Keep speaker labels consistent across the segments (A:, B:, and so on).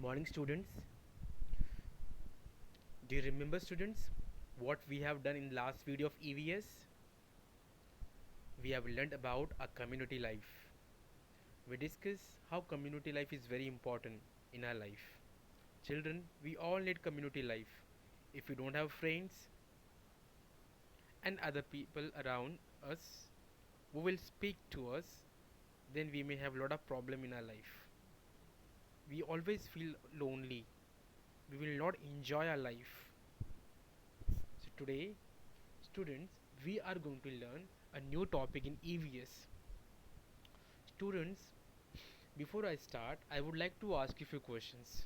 A: Morning, students. Do you remember, students, what we have done in last video of EVS? We have learned about a community life. We discuss how community life is very important in our life. Children, we all need community life. If we don't have friends and other people around us who will speak to us, then we may have a lot of problem in our life. We always feel lonely. We will not enjoy our life. So today, students, we are going to learn a new topic in EVS. Students, before I start, I would like to ask you a few questions.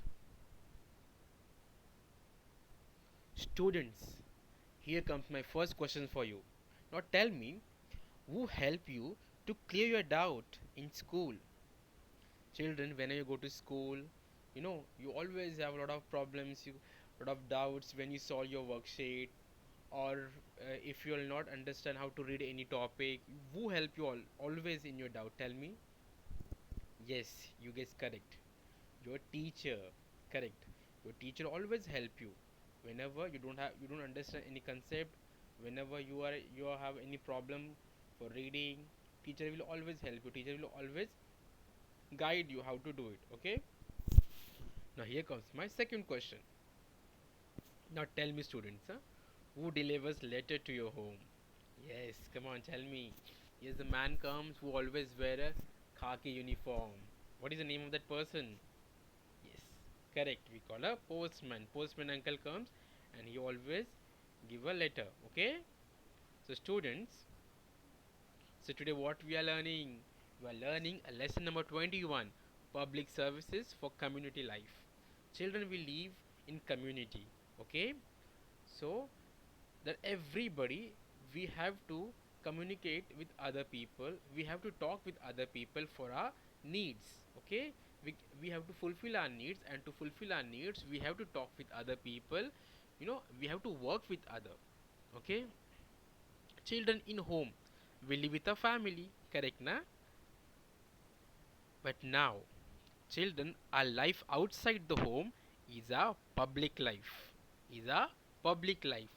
A: Students, here comes my first question for you. Now tell me, who helped you to clear your doubt in school? Children, when you go to school, you always have a lot of problems, lot of doubts when you solve your worksheet, or if you will not understand how to read any topic. Who help you always in your doubt? Tell me. Yes, you guess correct. Your teacher, correct. Your teacher always help you whenever you don't understand any concept. Whenever you have any problem for reading, teacher will always help you. Teacher will always guide you how to do it. Okay. Now here comes my second question. Now tell me, students, who delivers letter to your home? Yes, come on, tell me. Yes, the man comes who always wear a khaki uniform. What is the name of that person? Yes, correct. We call a postman. Postman uncle comes and he always give a letter. Okay. So students, so today what we are learning? We are learning a lesson number 21, public services for community life. Children will live in community. Okay. So that everybody, we have to communicate with other people, we have to talk with other people for our needs. Okay, we have to fulfill our needs, and to fulfill our needs we have to talk with other people. We have to work with other. Okay. Children in home, we live with a family, correct na? But now children, our life outside the home is a public life. Is a public life.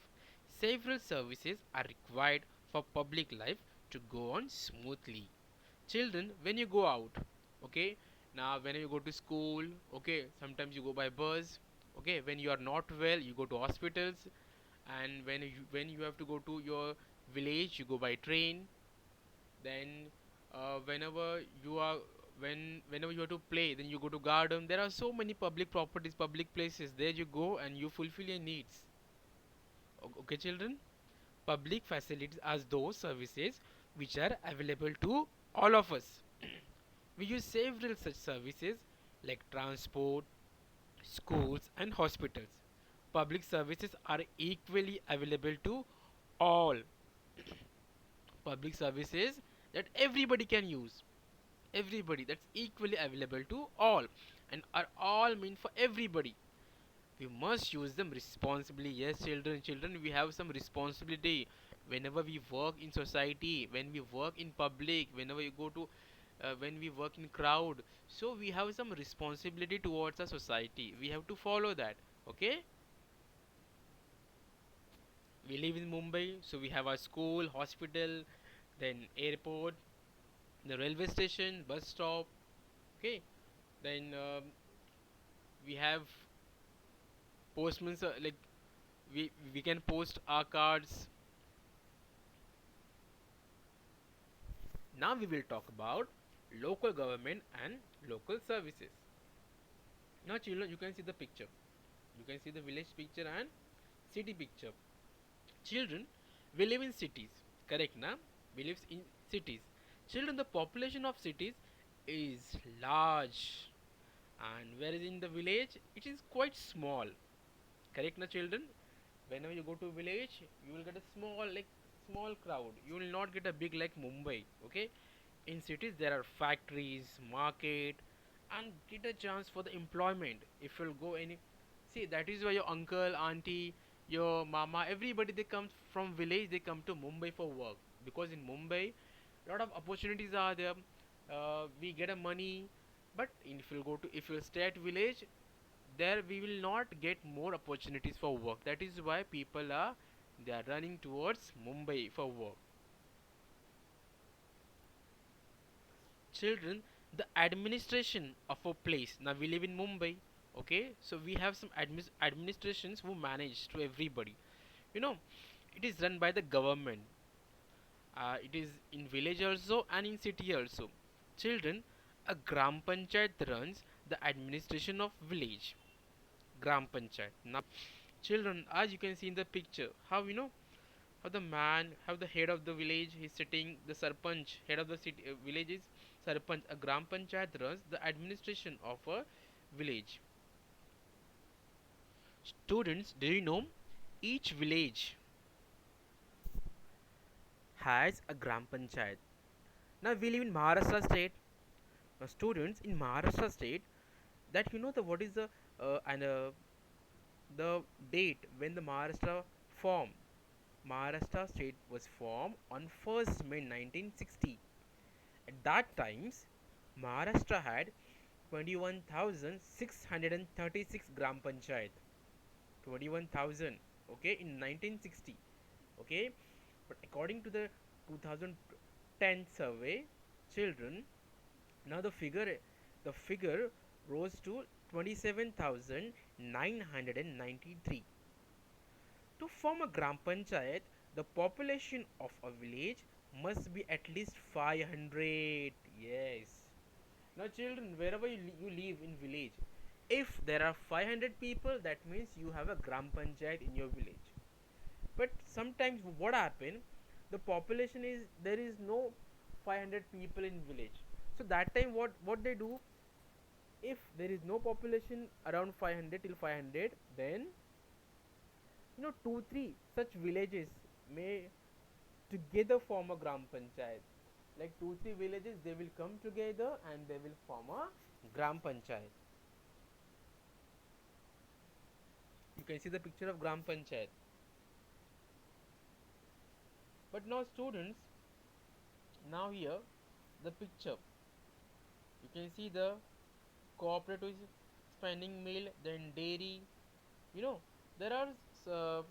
A: Several services are required for public life to go on smoothly. Children, when you go out, okay, now when you go to school, okay, sometimes you go by bus, okay, when you are not well, you go to hospitals, and when you have to go to your village, you go by train. Then whenever you are whenever you have to play, then you go to garden. There are so many public properties, public places. There you go and you fulfill your needs. Okay, children. Public facilities are those services which are available to all of us. We use several such services like transport, schools, and hospitals. Public services are equally available to all. Public services that everybody can use. Everybody, that's equally available to all, and are all meant for everybody. We must use them responsibly. Yes, children, we have some responsibility whenever we work in society, when we work in public, whenever you go to when we work in crowd. So we have some responsibility towards our society. We have to follow that. Okay. We live in Mumbai, so we have our school, hospital, then airport, the railway station, bus stop. Okay. Then we have postmen, like we can post our cards. Now we will talk about local government and local services. Now children, you can see the picture. You can see the village picture and city picture. Children, we live in cities, correct na? We live in cities. Children, the population of cities is large, and whereas in the village it is quite small, correct na children? Whenever you go to village, you will get a small crowd. You will not get a big like Mumbai. Okay. In cities there are factories, market, and get a chance for the employment. If you'll go any, see, that is why your uncle, auntie, your mama, everybody, they come from village, they come to Mumbai for work, because in Mumbai a lot of opportunities are there. We get a money. But if you'll stay at village, there we will not get more opportunities for work. That is why people are, they are running towards Mumbai for work. Children, the administration of a place, now we live in Mumbai, okay, so we have some administrations who manage to everybody, you know, it is run by the government. It is in village also and in city also. Children, a gram panchayat runs the administration of village. Gram panchayat. Now, children, as you can see in the picture, how, you know, how the man, how the head of the village is sitting, the sarpanch, head of the city village is sarpanch. A gram panchayat runs the administration of a village. Students, do you know each village has a gram panchayat? Now we live in Maharashtra state. Now students in Maharashtra state, that you know the what is the date when the Maharashtra formed. Maharashtra state was formed on 1st May 1960. At that times, Maharashtra had 21,636 gram panchayat. 21,000. Okay, in 1960. Okay, but according to the 2010 survey, children, now the figure rose to 27,993. To form a gram panchayat, the population of a village must be at least 500. Yes. Now, children, wherever you live in village, if there are 500 people, that means you have a gram panchayat in your village. But sometimes what happen, the population is, there is no 500 people in village. So that time what they do, if there is no population around 500 till 500, then you know 2 3 such villages may together form a gram panchayat. Like 2 3 villages, they will come together and they will form a gram panchayat. You can see the picture of gram panchayat. But now students, now here the picture, you can see the cooperative spending mill, then dairy, you know, there are uh,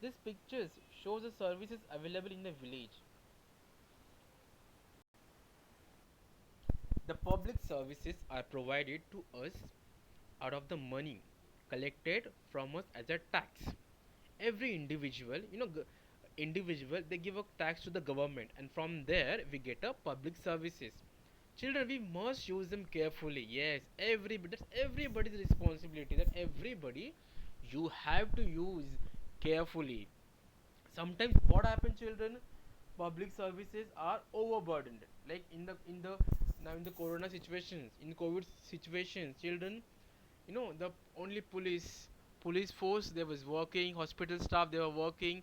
A: these pictures shows the services available in the village. The public services are provided to us out of the money collected from us as a tax. Every individual, you know, individual, they give a tax to the government, and from there we get a public services. Children, we must use them carefully. Yes, everybody, that's everybody's responsibility, that everybody, you have to use carefully. Sometimes what happens, children, public services are overburdened, like in the now in the corona situations, in covid situations, children, you know, the only police force they was working, hospital staff they were working,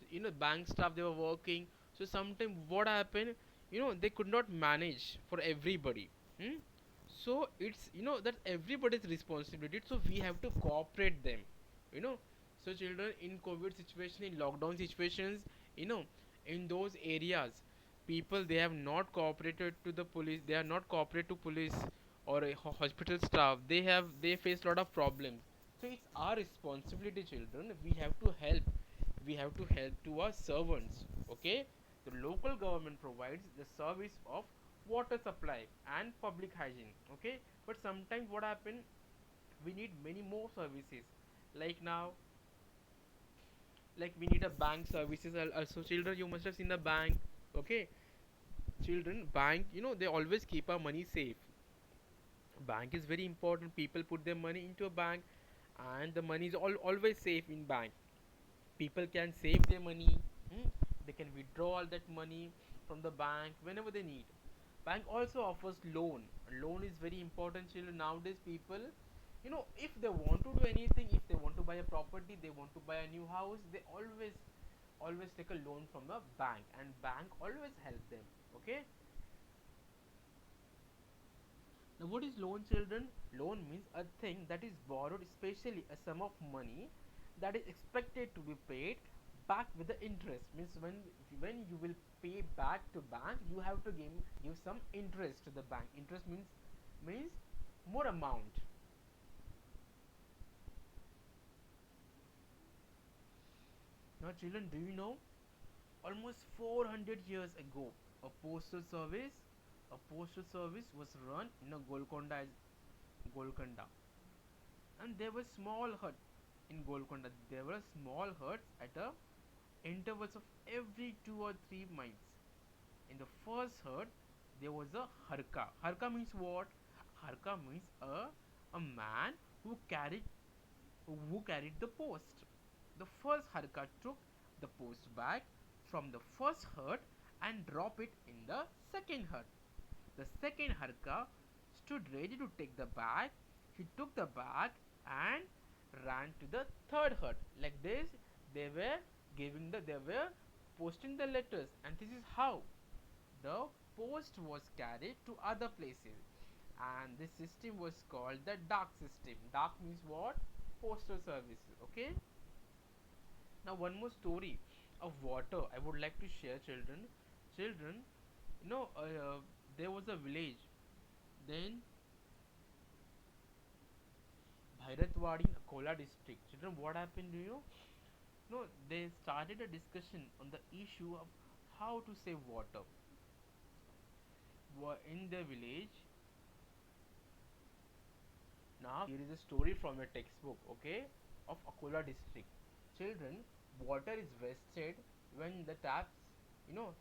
A: you know, bank staff they were working. So sometimes what happened, you know, they could not manage for everybody. Hmm? So it's, you know, that's everybody's responsibility, so we have to cooperate them, you know. So children, in covid situation, in lockdown situations, you know, in those areas, people, they have not cooperated to the police, they are not cooperate to police or a hospital staff, they face a lot of problems. So it's our responsibility, children, we have to help to our servants. Okay, the local government provides the service of water supply and public hygiene. Okay, but sometimes what happen, we need many more services, like now, like we need a bank services also. Children, you must have seen the bank. Okay, children, bank, you know, they always keep our money safe. Bank is very important, people put their money into a bank, and the money is always safe in bank. People can save their money. Hmm? They can withdraw all that money from the bank whenever they need. Bank also offers loan. Loan is very important, children. Nowadays people, you know, if they want to do anything, if they want to buy a property, they want to buy a new house, they always take a loan from the bank, and bank always help them. Okay, now what is loan, children? Loan means a thing that is borrowed, especially a sum of money that is expected to be paid back with the interest. Means when you will pay back to bank, you have to give some interest to the bank. Interest means more amount. Now children, do you know, almost 400 years ago, a postal service a postal service was run in a Golconda, and there were small huts in Golconda. There were small huts at a intervals of every 2 or 3 miles. In the first hut, there was a harka. Harka means what? Harka means a man who carried the post. The first harka took the post bag from the first hut and dropped it in the second hut. The second harka stood ready to take the bag. He took the bag and ran to the third hut. Like this, they were posting the letters, and this is how the post was carried to other places. And this system was called the dark system. Dark means what? Postal services. Okay. Now one more story of water I would like to share, children. Children, you know, there was a village. Then Bhairatwadi in Akola district. Children, what happened? Do you know? No, they started a discussion on the issue of how to save water. In the village, now here is a story from a textbook, okay, of Akola district. Children, water is wasted when the taps,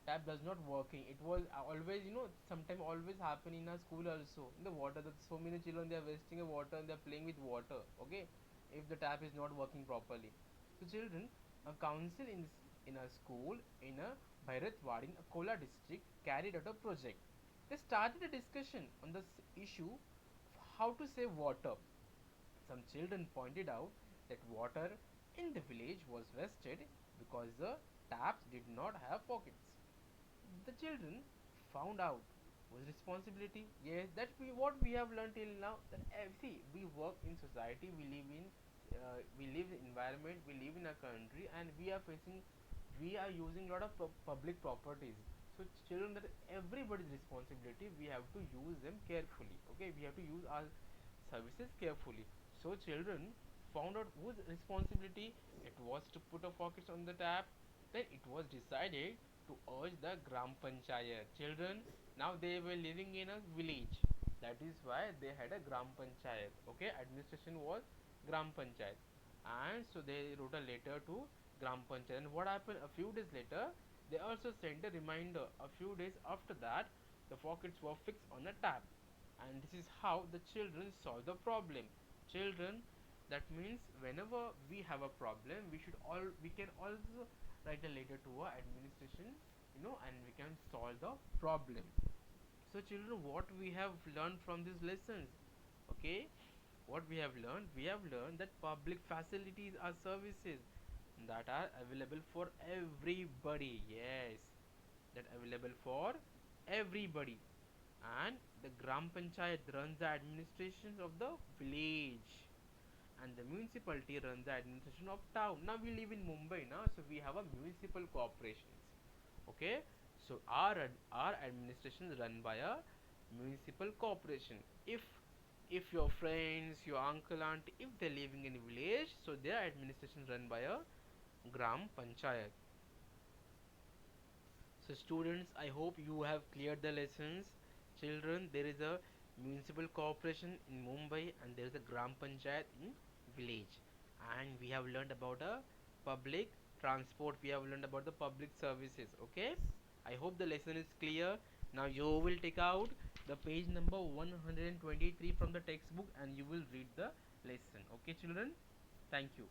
A: tap does not working. It was always, sometime always happen in our school also. In the water, that so many children, they are wasting a water and they are playing with water, okay, if the tap is not working properly. So children, a council in a school in a Bhairatwadi in Akola district carried out a project. They started a discussion on the issue of how to save water. Some children pointed out that water in the village was wasted because the taps did not have pockets. The children found out was responsibility. Yes, that we have learned till now. That see, we work in society, we live in environment, we live in a country, and we are using a lot of public properties. So children, that everybody's responsibility. We have to use them carefully. Okay, we have to use our services carefully. So children found out whose responsibility it was to put a focus on the tap. Then it was decided to urge the Gram Panchayat. Children, now they were living in a village. That is why they had a Gram Panchayat. Okay, administration was Gram Panchayat. And so they wrote a letter to Gram Panchayat. And what happened a few days later? They also sent a reminder. A few days after that, the faucets were fixed on a tap, and this is how the children solve the problem. Children, that means whenever we have a problem, we can also write a letter to our administration, and we can solve the problem. So children, what we have learned from these lessons? Okay, what we have learned that public facilities are services that are available for everybody. Yes, that available for everybody. And the Gram Panchayat runs the administration of the village, and the municipality runs the administration of town. Now we live in Mumbai now, so we have a municipal corporations. Okay, so our administration is run by a municipal corporation. If your friends, your uncle, aunt, if they're living in a village, so their administration is run by a Gram Panchayat. So students, I hope you have cleared the lessons. Children, there is a municipal corporation in Mumbai and there is a Gram Panchayat in village. And we have learned about a public transport. We have learned about the public services. Okay. I hope the lesson is clear. Now you will take out the page number 123 from the textbook and you will read the lesson. Okay children. Thank you.